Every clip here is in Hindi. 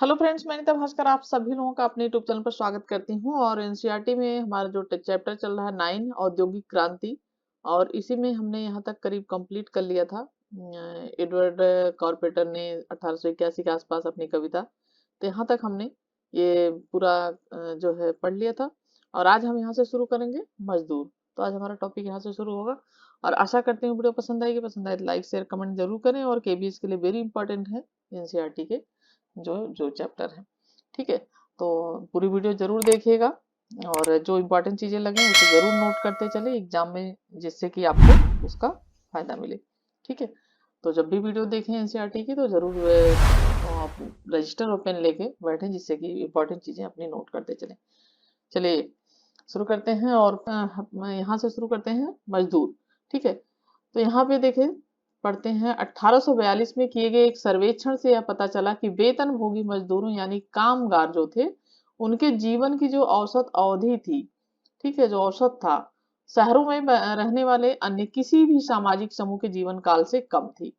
हेलो फ्रेंड्स, मैं नीता भास्कर आप सभी लोगों का अपने यूट्यूब चैनल पर स्वागत करती हूँ। और एनसीईआरटी में हमारा जो चैप्टर चल रहा है 9 औद्योगिक क्रांति, और इसी में हमने यहाँ तक करीब कंप्लीट कर लिया था। एडवर्ड कॉर्पेटर ने 1881 के आसपास अपनी कविता, तो यहाँ तक हमने ये पूरा जो है पढ़ लिया था। और आज हम यहाँ से शुरू करेंगे मजदूर। तो आज हमारा टॉपिक यहाँ से शुरू होगा और आशा करती हूँ वीडियो पसंद आएगी। पसंद आए तो लाइक शेयर कमेंट जरूर करें, और केबीएस के लिए वेरी इंपॉर्टेंट है एनसीईआरटी के जो जो चैप्टर है। ठीक है, तो पूरी वीडियो जरूर देखिएगा और जो इम्पोर्टेंट चीजें लगे उसे जरूर नोट करते चले एग्जाम में, जिससे कि आपको उसका फायदा मिले। ठीक है, तो जब भी वीडियो देखें एनसीईआरटी की तो जरूर आप रजिस्टर और पेन लेके बैठें, जिससे कि इम्पोर्टेंट चीजें अपनी नोट करते चलें। चलिए शुरू करते हैं, और यहाँ से शुरू करते हैं मजदूर। ठीक है, तो यहाँ पे देखें, पढ़ते हैं 1842 में किए गए एक सर्वेक्षण से यह पता चला कि वेतनभोगी मजदूरों यानी कामगार जो थे, उनके जीवन की जो औसत अवधि थी, ठीक है, जो औसत था, शहरों में रहने वाले अन्य किसी भी सामाजिक समूह के जीवन काल से कम थी।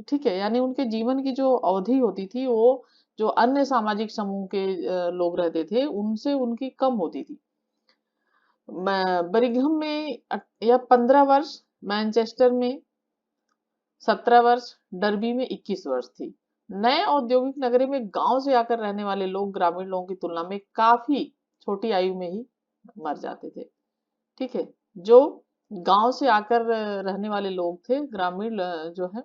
ठीक है, यानी उनके जीवन की जो अवधि होती थी वो जो अन्य सामाजिक समूह के लोग रहते थे उनसे उनकी कम होती थी। बरिघम में यह 15 वर्ष, मैनचेस्टर में 17 वर्ष, डर्बी में 21 वर्ष थी। नए औद्योगिक नगरी में गांव से आकर रहने वाले लोग ग्रामीण लोगों की तुलना में काफी छोटी आयु में ही मर जाते थे। ठीक है, जो गांव से आकर रहने वाले लोग थे, ग्रामीण जो है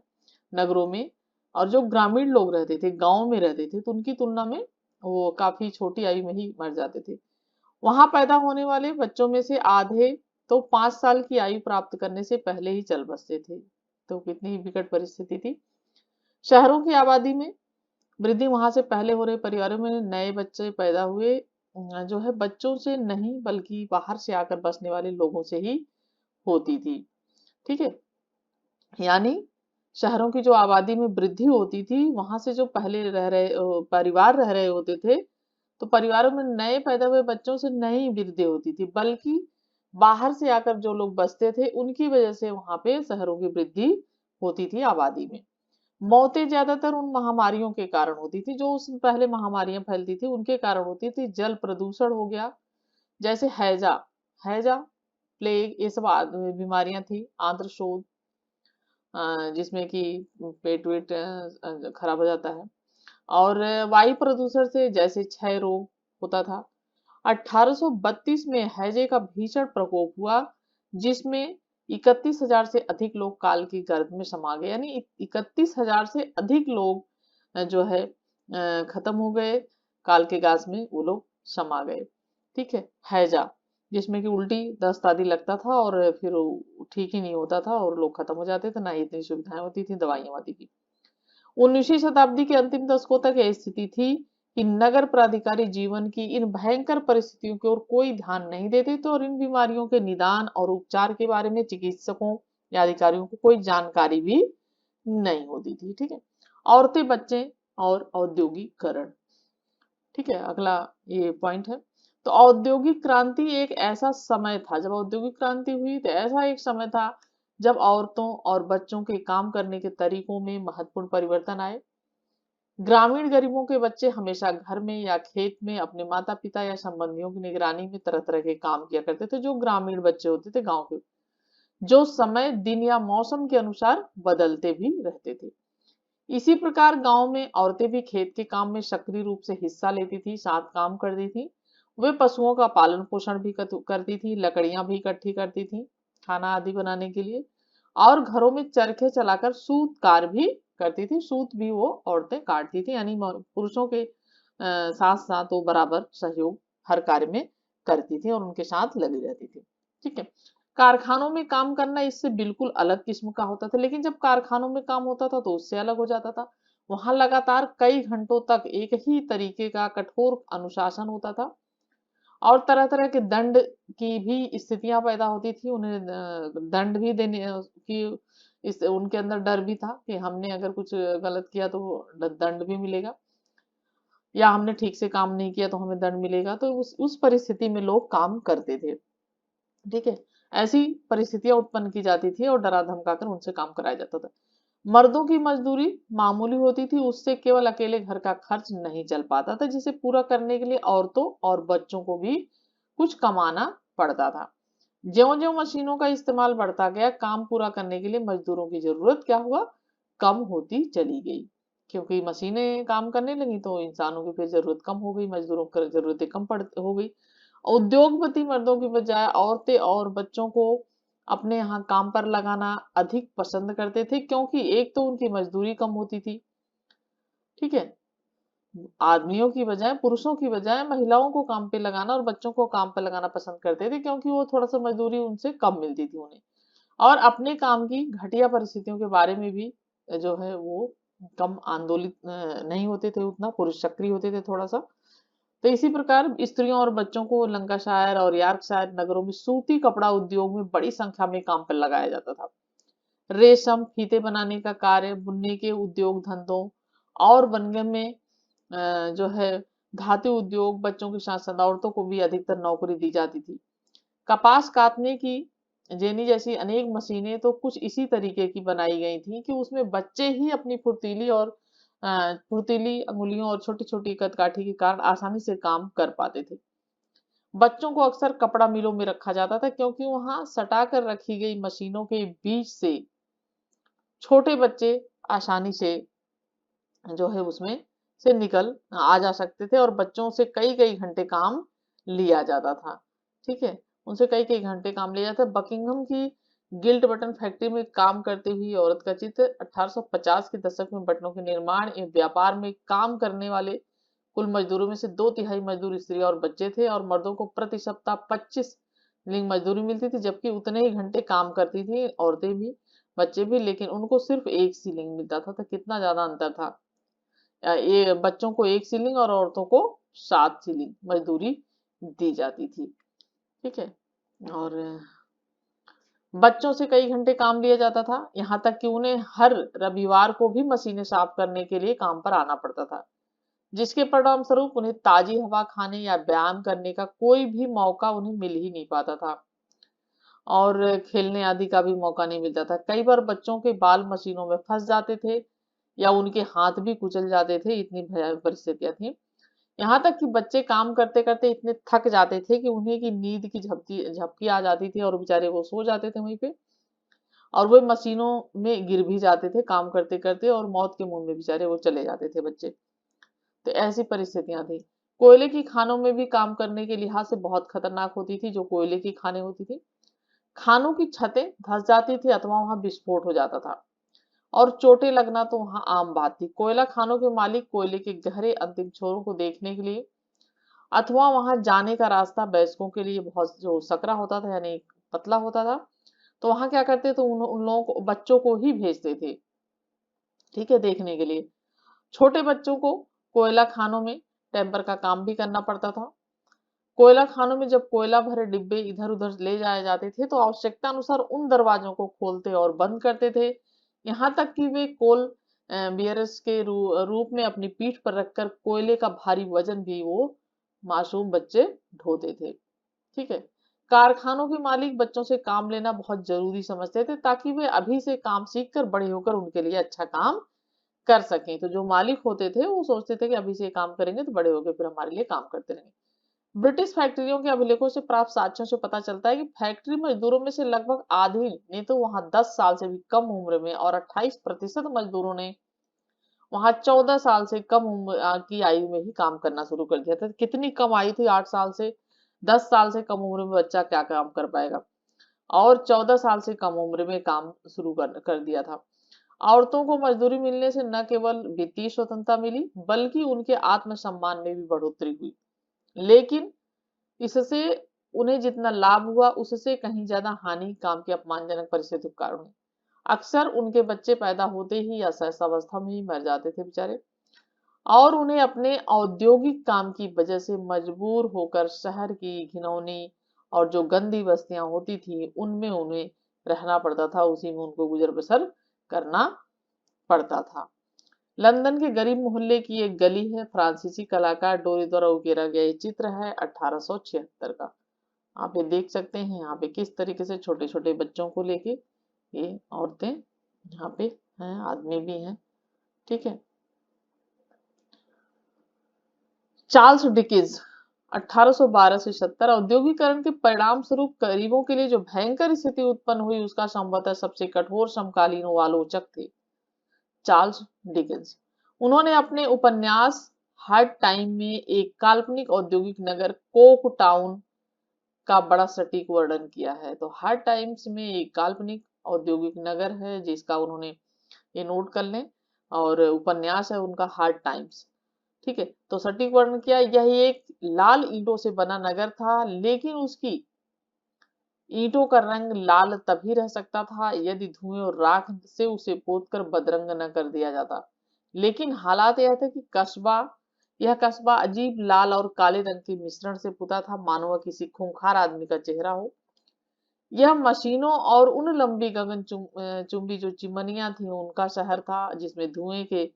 नगरों में, और जो ग्रामीण लोग रहते थे गांव में रहते थे, तो उनकी तुलना में वो काफी छोटी आयु में ही मर जाते थे। वहां पैदा होने वाले बच्चों में से आधे तो 5 साल की आयु प्राप्त करने से पहले ही चल बसते थे। तो कितनी विकट परिस्थिति थी। शहरों की आबादी में वृद्धि वहां से पहले हो रहे परिवारों में नए बच्चे पैदा हुए जो है बच्चों से नहीं बल्कि बाहर से आकर बसने वाले लोगों से ही होती थी। ठीक है, यानी शहरों की जो आबादी में वृद्धि होती थी, वहां से जो पहले रह रहे परिवार रह रहे होते थे, तो परिवारों में नए पैदा हुए बच्चों से नहीं वृद्धि होती थी, बल्कि बाहर से आकर जो लोग बसते थे उनकी वजह से वहां पे शहरों की वृद्धि होती थी आबादी में। मौतें ज्यादातर उन महामारियों के कारण होती थी, जो उस पहले महामारियां फैलती थी उनके कारण होती थी। जल प्रदूषण हो गया, जैसे हैजा हैजा प्लेग, ये सब बीमारियां थी। आंत्र शोथ, जिसमें कि पेट वेट खराब हो जाता है। और वायु प्रदूषण से जैसे क्षय रोग होता था। 1832 में हैजे का भीषण प्रकोप हुआ, जिसमें 31,000 से अधिक लोग काल की गर्भ में समा गए। यानी 31,000 से अधिक लोग जो है खत्म हो गए, काल के गास में वो लोग समा गए। ठीक है, हैजा, जिसमें कि उल्टी दस्त आदि लगता था और फिर वो ठीक ही नहीं होता था और लोग खत्म हो जाते थे, ना ही इतनी सुविधाएं होती थी दवाइयों आदि की। 19वीं शताब्दी के अंतिम दशकों तक यह स्थिति थी कि नगर प्राधिकारी जीवन की इन भयंकर परिस्थितियों की ओर कोई ध्यान नहीं देते थे, और इन बीमारियों के निदान और उपचार के बारे में चिकित्सकों या अधिकारियों को कोई जानकारी भी नहीं होती थी। ठीक है, औरतें, बच्चे और औद्योगिकरण। ठीक है, अगला ये पॉइंट है। तो औद्योगिक क्रांति एक ऐसा समय था, जब औद्योगिक क्रांति हुई तो ऐसा एक समय था जब औरतों और बच्चों के काम करने के तरीकों में महत्वपूर्ण परिवर्तन आए। ग्रामीण गरीबों के बच्चे हमेशा घर में या खेत में अपने माता पिता या संबंधियों की निगरानी में तरह तरह के काम किया करते थे, जो ग्रामीण बच्चे होते थे गांव के, जो समय दिन या मौसम के अनुसार बदलते भी रहते थे। इसी प्रकार गांव में औरतें भी खेत के काम में सक्रिय रूप से हिस्सा लेती थी, साथ काम करती थी। वे पशुओं का पालन पोषण भी करती थी, लकड़ियां भी इकट्ठी करती थी खाना आदि बनाने के लिए, और घरों में चरखे चलाकर सूत कार्य भी करती थी। सूत भी वो औरतें काटती थी, यानी पुरुषों के साथ साथ वो बराबर सहयोग हर कार्य में करती थी और उनके साथ लगी रहती थी। ठीक है, कारखानों में काम करना इससे बिल्कुल अलग किस्म का होता था, लेकिन जब कारखानों में काम होता था तो उससे अलग हो जाता था। वहां लगातार कई घंटों तक एक ही तरीके का कठोर अनुशासन होता था, और तरह तरह के दंड की भी स्थितियां पैदा होती थी। उन्हें दंड भी देने की इस उनके अंदर डर भी था कि हमने अगर कुछ गलत किया तो दंड भी मिलेगा, या हमने ठीक से काम नहीं किया तो हमें दंड मिलेगा। तो उस परिस्थिति में लोग काम करते थे। ठीक है, ऐसी परिस्थितियां उत्पन्न की जाती थी और डरा धमकाकर उनसे काम कराया जाता था। मर्दों की मजदूरी मामूली होती थी, उससे केवल अकेले घर का खर्च नहीं चल पाता था, जिसे पूरा करने के लिए औरतों और बच्चों को भी कुछ कमाना पड़ता था। ज्यों-ज्यों मशीनों का इस्तेमाल बढ़ता गया, काम पूरा करने के लिए मजदूरों की जरूरत क्या हुआ, कम होती चली गई। क्योंकि मशीनें काम करने लगी तो इंसानों की फिर जरूरत कम हो गई, मजदूरों की जरूरतें कम पड़ हो गई। उद्योगपति मर्दों की बजाय औरतें और बच्चों को अपने यहाँ काम पर लगाना अधिक पसंद करते थे, क्योंकि एक तो उनकी मजदूरी कम होती थी, ठीक है। आदमियों की बजाय, पुरुषों की बजाय महिलाओं को काम पे लगाना और बच्चों को काम पे लगाना पसंद करते थे, क्योंकि वो थोड़ा सा मजदूरी उनसे कम मिलती थी उन्हें। और अपने काम की घटिया परिस्थितियों के बारे में भी जो है वो कम आंदोलित नहीं होते थे, उतना पुरुष सक्रिय होते थे थोड़ा सा। तो इसी प्रकार स्त्रियों और बच्चों को लंकाशायर और यॉर्कशायर नगरों में सूती कपड़ा उद्योग में बड़ी संख्या में काम पर लगाया जाता था। रेशम, फीते बनाने का कार्य, बुनने के उद्योग धंधों और बनने में जो है धातु उद्योग, बच्चों के साथ साथ औरतों को भी अधिकतर नौकरी दी जाती थी। कपास काटने की जेनी जैसी अनेक मशीनें तो कुछ इसी तरीके की बनाई गई थी कि उसमें बच्चे ही अपनी फुर्तीली अंगुलियों और छोटी छोटी कदकाठी के कारण आसानी से काम कर पाते थे। बच्चों को अक्सर कपड़ा मिलों में रखा जाता था, क्योंकि वहां सटा कर रखी गई मशीनों के बीच से छोटे बच्चे आसानी से जो है उसमें से निकल आ जा सकते थे, और बच्चों से कई कई घंटे काम लिया जाता था, ठीक है। उनसे कई कई घंटे काम लिया जाता। बकिंघम की गिल्ट बटन फैक्ट्री में काम करती हुई औरत का चित्र 1850 के दशक में बटनों के निर्माण एवं व्यापार में काम करने वाले कुल मजदूरों में से 2/3 मजदूर स्त्री और बच्चे थे, और मर्दों को प्रति सप्ताह 25 लिंग मजदूरी मिलती थी, जबकि उतने ही घंटे काम करती थी औरतें भी, बच्चे भी, लेकिन उनको सिर्फ एक सीलिंग मिलता था। तो कितना ज्यादा अंतर था। ये बच्चों को 1 सीलिंग और औरतों को 7 सीलिंग मजदूरी दी जाती थी, ठीक है। और बच्चों से कई घंटे काम लिया जाता था, यहाँ तक कि उन्हें हर रविवार को भी मशीनें साफ करने के लिए काम पर आना पड़ता था, जिसके परिणाम स्वरूप उन्हें ताजी हवा खाने या व्यायाम करने का कोई भी मौका उन्हें मिल ही नहीं पाता था, और खेलने आदि का भी मौका नहीं मिलता था। कई बार बच्चों के बाल मशीनों में फंस जाते थे या उनके हाथ भी कुचल जाते थे, इतनी भयावह परिस्थितियां थी। यहाँ तक कि बच्चे काम करते करते इतने थक जाते थे कि उन्हें की नींद की झपकी झपकी आ जाती थी, और बेचारे वो सो जाते थे वहीं पे, और वो मशीनों में गिर भी जाते थे काम करते करते, और मौत के मुंह में बेचारे वो चले जाते थे बच्चे। तो ऐसी परिस्थितियां थी। कोयले की खानों में भी काम करने के लिहाज से बहुत खतरनाक होती थी, जो कोयले की खानें होती थी। खानों की छतें धंस जाती थी अथवा वहां विस्फोट हो जाता था, और चोटें लगना तो वहां आम बात थी। कोयला खानों के मालिक कोयले के गहरे अंतिम छोरों को देखने के लिए अथवा वहां जाने का रास्ता वयस्कों के लिए बहुत जो सकरा होता था, यानी पतला होता था, तो वहां क्या करते तो उन लोगों को, बच्चों को ही भेजते थे, ठीक है, देखने के लिए। छोटे बच्चों को कोयला खानों में टेम्पर का काम भी करना पड़ता था। कोयला खानों में जब कोयला भरे डिब्बे इधर उधर ले जाए जाते थे, तो आवश्यकता अनुसार उन दरवाजों को खोलते और बंद करते थे, यहाँ तक कि वे कोल बियरस के रूप में अपनी पीठ पर रखकर कोयले का भारी वजन भी वो मासूम बच्चे ढोते थे, ठीक है। कारखानों के मालिक बच्चों से काम लेना बहुत जरूरी समझते थे, ताकि वे अभी से काम सीखकर बड़े होकर उनके लिए अच्छा काम कर सकें। तो जो मालिक होते थे वो सोचते थे कि अभी से ये काम करेंगे तो बड़े होकर फिर हमारे लिए काम करते रहेंगे। ब्रिटिश फैक्ट्रियों के अभिलेखों से प्राप्त साक्ष्यों से पता चलता है कि फैक्ट्री मजदूरों में से लगभग आधे ने तो वहां 10 साल से भी कम उम्र में, और 28% मजदूरों ने वहां 14 साल से कम उम्र की आयु में ही काम करना शुरू कर दिया था। कितनी कम आयु थी, 8 साल से 10 साल से कम उम्र में बच्चा क्या काम कर पाएगा, और 14 साल से कम उम्र में काम शुरू कर दिया था। औरतों को मजदूरी मिलने से न केवल वित्तीय स्वतंत्रता मिली, बल्कि उनके आत्मसम्मान में भी बढ़ोतरी हुई। लेकिन इससे उन्हें जितना लाभ हुआ, उससे कहीं ज्यादा हानि काम की अपमानजनक परिस्थितियों के कारण हुई। अक्सर उनके बच्चे पैदा होते ही या शैशवावस्था में ही मर जाते थे बेचारे, और उन्हें अपने औद्योगिक काम की वजह से मजबूर होकर शहर की घिनौनी और जो गंदी बस्तियां होती थी उनमें उन्हें रहना पड़ता था, उसी में उनको गुजर बसर करना पड़ता था। लंदन के गरीब मोहल्ले की एक गली है, फ्रांसीसी कलाकार डोरी द्वारा उकेरा गया ये चित्र है 1876 का। आप ये देख सकते हैं यहाँ पे किस तरीके से छोटे छोटे बच्चों को लेके ये औरतें यहाँ पे हैं, आदमी भी हैं। ठीक है। चार्ल्स डिकिंस 1812 से 70 औद्योगिकरण के परिणाम स्वरूप गरीबों के लिए जो भयंकर स्थिति उत्पन्न हुई उसका संभवतः सबसे कठोर समकालीन आलोचक थे चार्ल्स डिकिंस। उन्होंने अपने उपन्यास हार्ड टाइम में एक काल्पनिक औद्योगिक नगर कोक टाउन का बड़ा सटीक वर्णन किया है। तो हार्ड टाइम्स में एक काल्पनिक औद्योगिक नगर है जिसका उन्होंने ये नोट कर लें, और उपन्यास है उनका हार्ड टाइम्स। ठीक है। तो सटीक वर्णन किया, यह एक लाल ईंटों से बना नगर था, लेकिन उसकी ईंटों का रंग लाल तभी रह सकता था यदि धुएं और राख से उसे पोतकर बदरंग न कर दिया जाता। लेकिन हालात यह था कि यह कस्बा अजीब लाल और काले रंग के मिश्रण से पुता था, मानो वह किसी खूंखार आदमी का चेहरा हो। यह मशीनों और उन लंबी चुंबी जो चिमनियां थी उनका शहर था, जिसमें धुएं के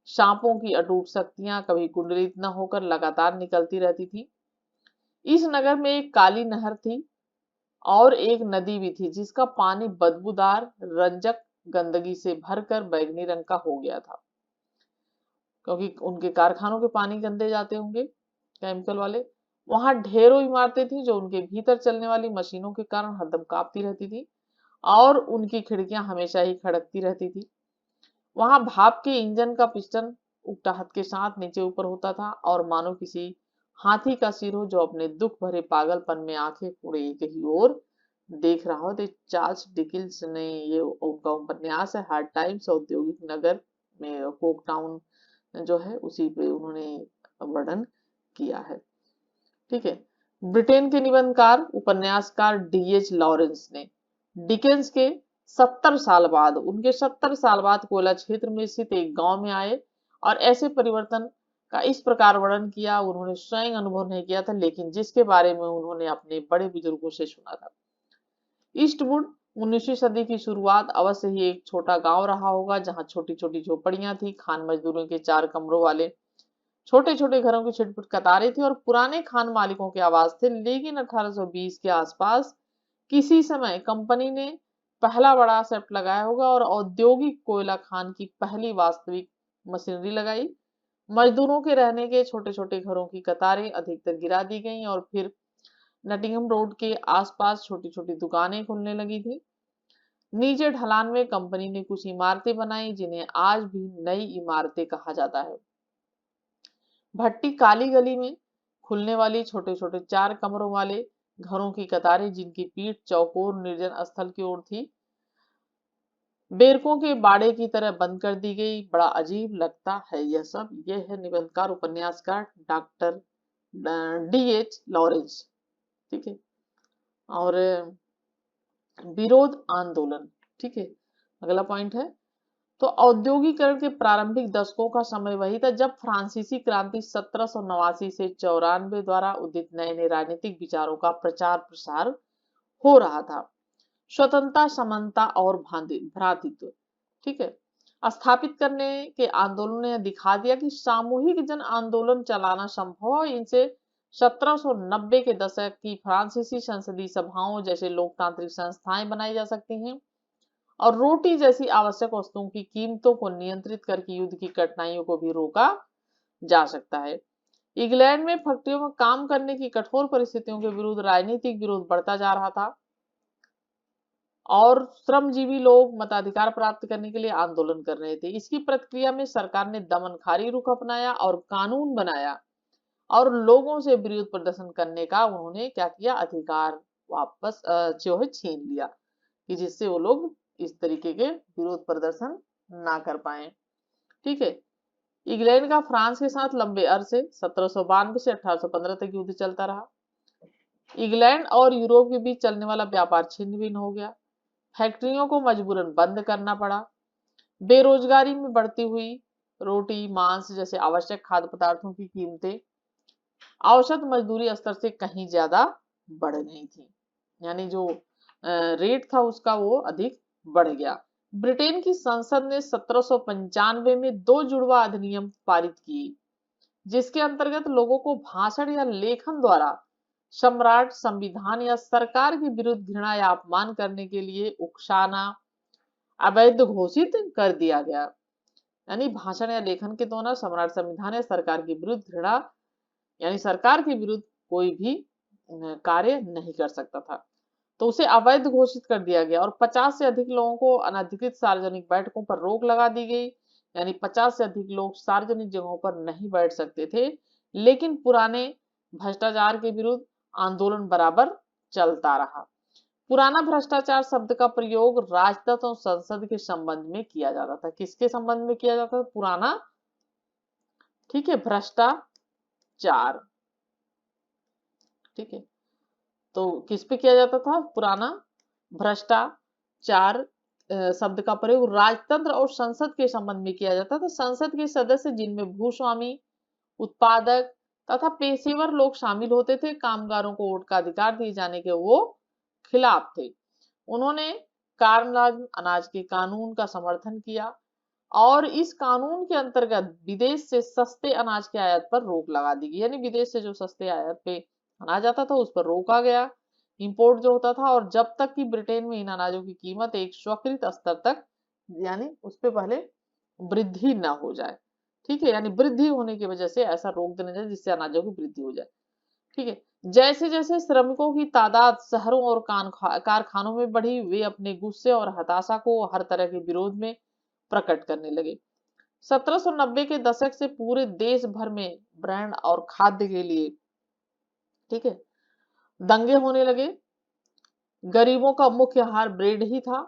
सांपों की अटूट शक्तियां कभी कुंडलित न होकर लगातार निकलती रहती थी। इस नगर में एक काली नहर थी और एक नदी भी थी जिसका पानी बदबूदार रंजक गंदगी से भरकर बैंगनी रंग का हो गया था, क्योंकि उनके कारखानों के पानी गंदे जाते होंगे केमिकल वाले। वहां ढेरों इमारतें थी जो उनके भीतर चलने वाली मशीनों के कारण हरदम कांपती रहती थी और उनकी खिड़कियां हमेशा ही खड़कती रहती थी। वहां भाप के इंजन का पिस्टन उकताहट के साथ नीचे ऊपर होता था और मानो किसी हाथी का सिर हो जो अपने दुख भरे पागलपन में आंखें फोड़े कहीं और देख रहा हो। तो चार्ल्स डिकिंस ने ये उनका उपन्यास है हार्ड टाइम्स औद्योगिक नगर में कोक टाउन जो है उसी पे उन्होंने वर्णन किया है। ठीक है। ब्रिटेन के निबंधकार उपन्यासकार डीएच लॉरेंस ने डिकेंस के 70 साल बाद कोयला क्षेत्र में स्थित एक गांव में आए और ऐसे परिवर्तन का इस प्रकार वर्णन किया उन्होंने स्वयं अनुभव नहीं किया था, लेकिन जिसके बारे में उन्होंने अपने बड़े बुजुर्गों से सुना था। ईस्टवुड 19वीं सदी की शुरुआत अवश्य ही एक छोटा गांव रहा होगा जहां छोटी छोटी झोपड़ियां थी, खान मजदूरों के 4 कमरों वाले छोटे छोटे घरों की छिटपुट कतारें थी और पुराने खान मालिकों के आवास थे। लेकिन 1820 के आसपास किसी समय कंपनी ने पहला बड़ा सेट लगाया होगा और औद्योगिक कोयला खान की पहली वास्तविक मशीनरी लगाई। मजदूरों के रहने के छोटे छोटे घरों की कतारें अधिकतर गिरा दी गईं और फिर नटिंघम रोड के आसपास छोटी छोटी दुकानें खुलने लगी थी। नीचे ढलान में कंपनी ने कुछ इमारतें बनाई जिन्हें आज भी नई इमारतें कहा जाता है। भट्टी काली गली में खुलने वाली छोटे छोटे 4 कमरों वाले घरों की कतारें जिनकी पीठ चौकोर निर्जन स्थल की ओर थी, बेरकों के बाड़े की तरह बंद कर दी गई। बड़ा अजीब लगता है यह सब। यह है निबंधकार उपन्यासकार डॉक्टर डीएच लॉरेंस। ठीक है। और विरोध आंदोलन। ठीक है। अगला पॉइंट है, तो औद्योगिकरण के प्रारंभिक दशकों का समय वही था जब फ्रांसीसी क्रांति 1789 से 94 द्वारा उदित नए नए राजनीतिक विचारों का प्रचार प्रसार हो रहा था। स्वतंत्रता, समानता और भ्रातृत्व, ठीक है, स्थापित करने के आंदोलन ने दिखा दिया कि सामूहिक जन आंदोलन चलाना संभव है। इनसे 1790 के दशक की फ्रांसीसी संसदीय सभाओं जैसे लोकतांत्रिक संस्थाएं बनाई जा सकती हैं और रोटी जैसी आवश्यक वस्तुओं की कीमतों को नियंत्रित करके युद्ध की कठिनाइयों को भी रोका जा सकता है। इंग्लैंड में फैक्ट्रियों में काम करने की कठोर परिस्थितियों के विरुद्ध राजनीतिक विरोध बढ़ता जा रहा था और श्रमजीवी लोग मताधिकार प्राप्त करने के लिए आंदोलन कर रहे थे। इसकी प्रतिक्रिया में सरकार ने दमनकारी रुख अपनाया और कानून बनाया और लोगों से विरोध प्रदर्शन करने का उन्होंने क्या किया, अधिकार वापस जो है छीन लिया, कि जिससे वो लोग इस तरीके के विरोध प्रदर्शन ना कर पाए। ठीक है। इंग्लैंड का फ्रांस के साथ लंबे अरसे 1792 से 1815 तक युद्ध चलता रहा। इंग्लैंड और यूरोप के बीच चलने वाला व्यापार छिन्न भिन्न हो गया। फैक्ट्रियों को मजबूरन बंद करना पड़ा। बेरोजगारी में बढ़ती हुई रोटी, मांस जैसे आवश्यक खाद्य पदार्थों की कीमतें औसत मजदूरी स्तर से कहीं ज्यादा बढ़ गई थी, यानी जो रेट था उसका वो अधिक बढ़ गया। ब्रिटेन की संसद ने 1795 में 2 जुड़वा अधिनियम पारित किए जिसके अंतर्गत लोगों को भाषण या लेखन द्वारा सम्राट, संविधान या सरकार के विरुद्ध घृणा या अपमान करने के लिए उकसाना अवैध घोषित कर दिया गया। यानी भाषण या लेखन के द्वारा सम्राट संविधान या सरकार के विरुद्ध घृणा यानी सरकार के विरुद्ध कोई भी कार्य नहीं कर सकता था, तो उसे अवैध घोषित कर दिया गया। और 50 से अधिक लोगों को अनधिकृत सार्वजनिक बैठकों पर रोक लगा दी गई, यानी 50 से अधिक लोग सार्वजनिक जगहों पर नहीं बैठ सकते थे। लेकिन पुराने भ्रष्टाचार के विरुद्ध आंदोलन बराबर चलता रहा। पुराना भ्रष्टाचार शब्द का प्रयोग राजतंत्र और संसद के संबंध में किया जाता था। किसके संबंध में किया जाता था? पुराना, ठीक है, भ्रष्टाचार, ठीक है। तो किस पे किया जाता था? पुराना भ्रष्टाचार शब्द का प्रयोग राजतंत्र और संसद के संबंध में किया जाता था। संसद के सदस्य जिनमें भूस्वामी, उत्पादक तथा पेशेवर लोग शामिल होते थे, कामगारों को वोट का अधिकार दिए जाने के वो खिलाफ थे। उन्होंने कारनाज अनाज के कानून का समर्थन किया और इस कानून के अंतर्गत विदेश से सस्ते अनाज के आयात पर रोक लगा दी गई। यानी विदेश से जो सस्ते आयात पे अनाज आता था उस पर रोका गया, इंपोर्ट जो होता था। और जब तक कि ब्रिटेन में इन अनाजों की कीमत एक स्वीकृत स्तर तक यानी उस पे पहले वृद्धि ना हो जाए, ठीक है, यानी वृद्धि होने की वजह से ऐसा रोक देना चाहिए जिससे अनाजों की वृद्धि हो जाए, ठीक है। जैसे जैसे श्रमिकों की तादाद शहरों और कारखानों में बढ़ी, वे अपने गुस्से और हताशा को हर तरह के विरोध में प्रकट करने लगे। 1790 के दशक से पूरे देश भर में ब्रांड और खाद्य के लिए, ठीक है, दंगे होने लगे। गरीबों का मुख्य आहार ब्रेड ही था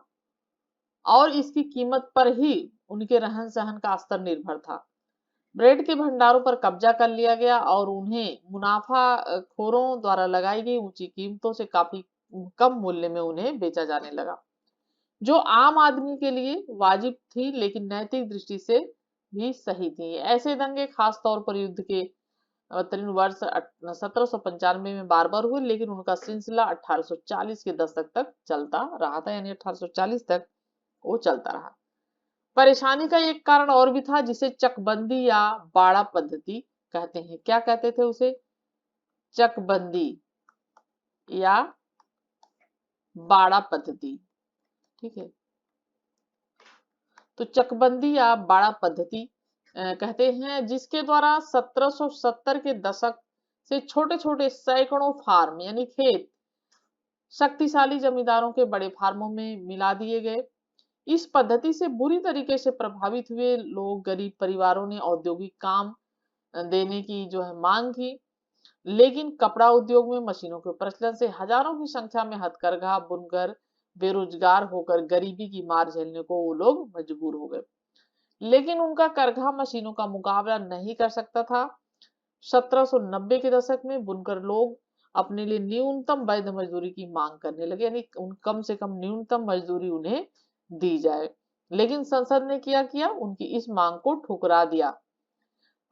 और इसकी कीमत पर ही उनके रहन सहन का स्तर निर्भर था। ब्रेड के भंडारों पर कब्जा कर लिया गया और उन्हें मुनाफा खोरों द्वारा लगाई गई ऊंची कीमतों से काफी कम मूल्य में उन्हें बेचा जाने लगा, जो आम आदमी के लिए वाजिब थी लेकिन नैतिक दृष्टि से भी सही थी। ऐसे दंगे खास तौर पर युद्ध के अवतरण वर्ष 1795 में बार बार हुए, लेकिन उनका सिलसिला 1840 के दशक तक चलता रहा था, यानी 1840 तक वो चलता रहा। परेशानी का एक कारण और भी था जिसे चकबंदी या बाड़ा पद्धति कहते हैं। क्या कहते थे उसे? चकबंदी या बाड़ा पद्धति, ठीक है। तो चकबंदी या बाड़ा पद्धति कहते हैं, जिसके द्वारा 1770 के दशक से छोटे छोटे सैकड़ों फार्म यानी खेत शक्तिशाली जमींदारों के बड़े फार्मों में मिला दिए गए। इस पद्धति से बुरी तरीके से प्रभावित हुए लोग, गरीब परिवारों ने औद्योगिक काम देने की जो है मांग की, लेकिन कपड़ा उद्योग में मशीनों के प्रचलन से हजारों की संख्या में हथकरघा बुनकर बेरोजगार होकर गरीबी की मार झेलने को वो लोग मजबूर हो गए। लेकिन उनका करघा मशीनों का मुकाबला नहीं कर सकता था। 1790 के दशक में बुनकर लोग अपने लिए न्यूनतम वैध मजदूरी की मांग करने लगे, यानी कम से कम न्यूनतम मजदूरी उन्हें दी जाए। लेकिन संसद ने क्या किया? उनकी इस मांग को ठुकरा दिया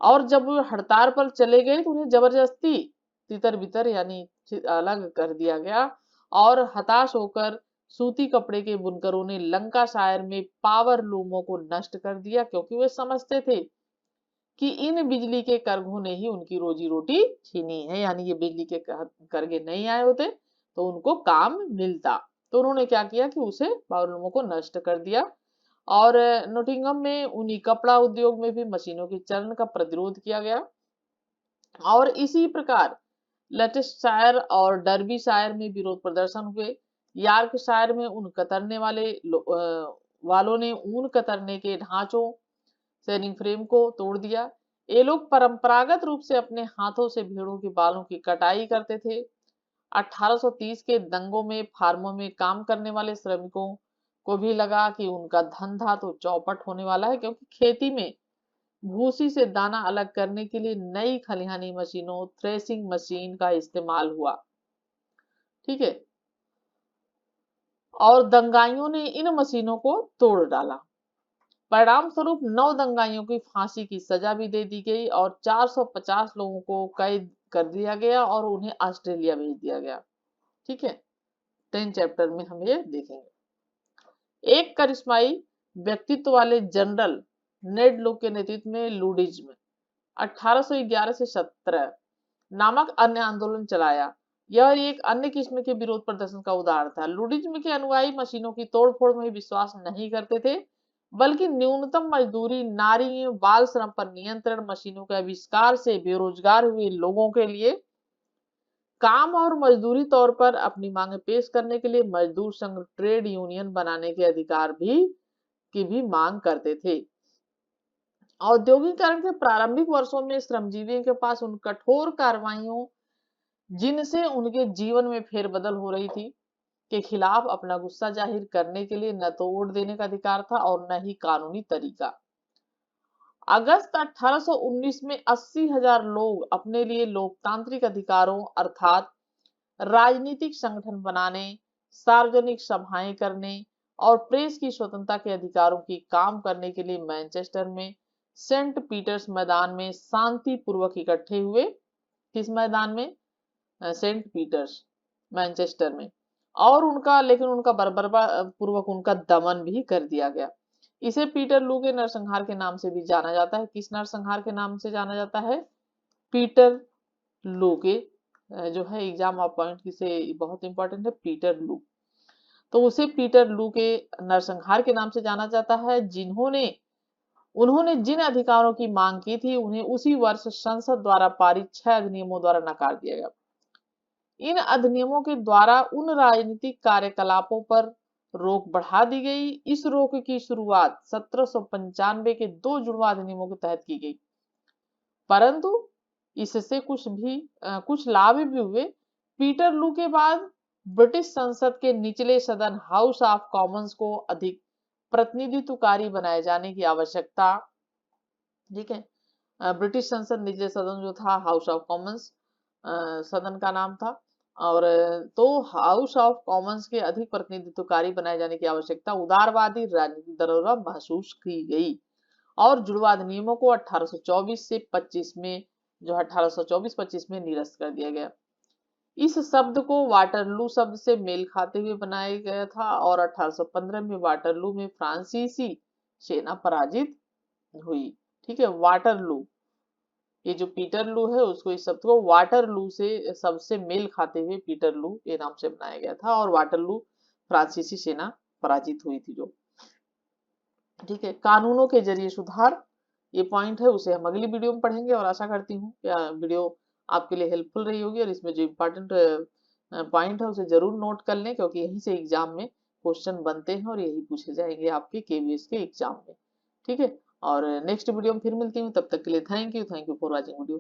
और जब वो हड़ताल पर चले गए तो उन्हें जबरदस्ती तितर बितर यानी अलग कर दिया गया। और हताश होकर सूती कपड़े के बुनकरों ने लंकाशायर में पावर लूमों को नष्ट कर दिया, क्योंकि वे समझते थे कि इन बिजली के करघों ने ही उनकी रोजी रोटी छीनी है, यानी ये बिजली के करघे नहीं आए होते तो उनको काम मिलता। तो उन्होंने क्या किया कि उसे पावर लूमों को नष्ट कर दिया। और नोटिंगम में उन्हीं कपड़ा उद्योग में भी मशीनों के चलन का प्रतिरोध किया गया। और इसी प्रकार लेटेस्टायर और डर्बीशायर में विरोध प्रदर्शन हुए। यॉर्कशायर में ऊन कतरने वालों ने ऊन कतरने के ढांचों सेलिंग फ्रेम को तोड़ दिया। ये लोग परंपरागत रूप से अपने हाथों से भेड़ों के बालों की कटाई करते थे। 1830 के दंगों में फार्मों में काम करने वाले श्रमिकों को भी लगा कि उनका धंधा तो चौपट होने वाला है, क्योंकि खेती में भूसी से दाना अलग करने के लिए नई खलिहानी मशीनों, थ्रेसिंग मशीन का इस्तेमाल हुआ, ठीक है। और दंगाइयों ने इन मशीनों को तोड़ डाला। परिणाम स्वरूप 9 दंगाइयों की फांसी की सजा भी दे दी गई और 450 लोगों को कैद कर दिया गया और उन्हें ऑस्ट्रेलिया भेज दिया गया, ठीक है। 10 चैप्टर में हम ये देखेंगे। एक करिश्माई व्यक्तित्व वाले जनरल नेड लो के नेतृत्व में लुडिज्म 1811 से 17 नामक अन्य आंदोलन चलाया। यह एक अन्य किस्म के विरोध प्रदर्शन का उदाहरण था। लुडिज्म के अनुयायी मशीनों की तोड़फोड़ में विश्वास नहीं करते थे, बल्कि न्यूनतम मजदूरी, नारी एवं बाल श्रम पर नियंत्रण, मशीनों के आविष्कार से बेरोजगार हुए लोगों के लिए काम और मजदूरी तौर पर अपनी मांगे पेश करने के लिए मजदूर संघ, ट्रेड यूनियन बनाने के अधिकार की भी मांग करते थे। औद्योगिकरण के प्रारंभिक वर्षों में श्रमजीवियों के पास उन कठोर कार्रवाइयों जिनसे उनके जीवन में फेरबदल हो रही थी के खिलाफ अपना गुस्सा जाहिर करने के लिए न तो वोट देने का अधिकार था और न ही कानूनी तरीका। अगस्त 1819 में 80,000 लोग अपने लिए लोकतांत्रिक अधिकारों अर्थात राजनीतिक संगठन बनाने, सार्वजनिक सभाएं करने और प्रेस की स्वतंत्रता के अधिकारों की काम करने के लिए मैनचेस्टर में सेंट पीटर्स मैदान में शांति पूर्वक इकट्ठे हुए। किस मैदान में? सेंट पीटर्स, मैनचेस्टर में। और उनका बर्बरता पूर्वक उनका दमन भी कर दिया गया। इसे पीटर लू के नरसंहार के नाम से भी जाना जाता है। किस नरसंहार के नाम से जाना जाता है? पीटर लू के, जो है एग्जाम ऑफ पॉइंट से बहुत इंपॉर्टेंट है, पीटर लू। तो उसे पीटर लू के नरसंहार के नाम से जाना जाता है। उन्होंने जिन अधिकारों की मांग की थी उन्हें उसी वर्ष संसद द्वारा पारित 6 अधिनियमों द्वारा नकार दिया गया। इन अधिनियमों के द्वारा उन राजनीतिक कार्यकलापों पर रोक बढ़ा दी गई। इस रोक की शुरुआत 1795 के 2 जुड़वा अधिनियमों के तहत की गई, परंतु इससे कुछ लाभ भी हुए। पीटर लू के बाद ब्रिटिश संसद के निचले सदन हाउस ऑफ कॉमन्स को अधिक प्रतिनिधित्वकारी बनाए जाने की आवश्यकता। ठीक है, ब्रिटिश संसद निचले सदन जो था हाउस ऑफ कॉमन्स सदन का नाम था, और तो हाउस ऑफ कॉमन्स के अधिक प्रतिनिधित्वकारी बनाए जाने की आवश्यकता उदारवादी राजनीतिक दलों द्वारा महसूस की गई और जुड़वा अधिनियमों को 1824 से 25 में जो 1824-25 में निरस्त कर दिया गया। इस शब्द को वाटरलू शब्द से मेल खाते हुए बनाया गया था और 1815 में वाटरलू में फ्रांसीसी सेना पराजित हुई। ठीक है, वाटरलू, ये जो पीटर लू है उसको इस शब्द को वाटरलू से सबसे मेल खाते हुए पीटर लू के नाम से बनाया गया था और वाटरलू फ्रांसीसी सेना पराजित हुई थी जो। ठीक है, कानूनों के जरिए सुधार, ये पॉइंट है उसे हम अगली वीडियो में पढ़ेंगे और आशा करती हूँ वीडियो आपके लिए हेल्पफुल रही होगी और इसमें जो इम्पोर्टेंट पॉइंट है उसे जरूर नोट कर लें, क्योंकि यहीं से एग्जाम में क्वेश्चन बनते हैं और यही पूछे जाएंगे आपके केवीएस के एग्जाम में। ठीक है, और नेक्स्ट वीडियो में फिर मिलती हूँ, तब तक के लिए thank you for watching video.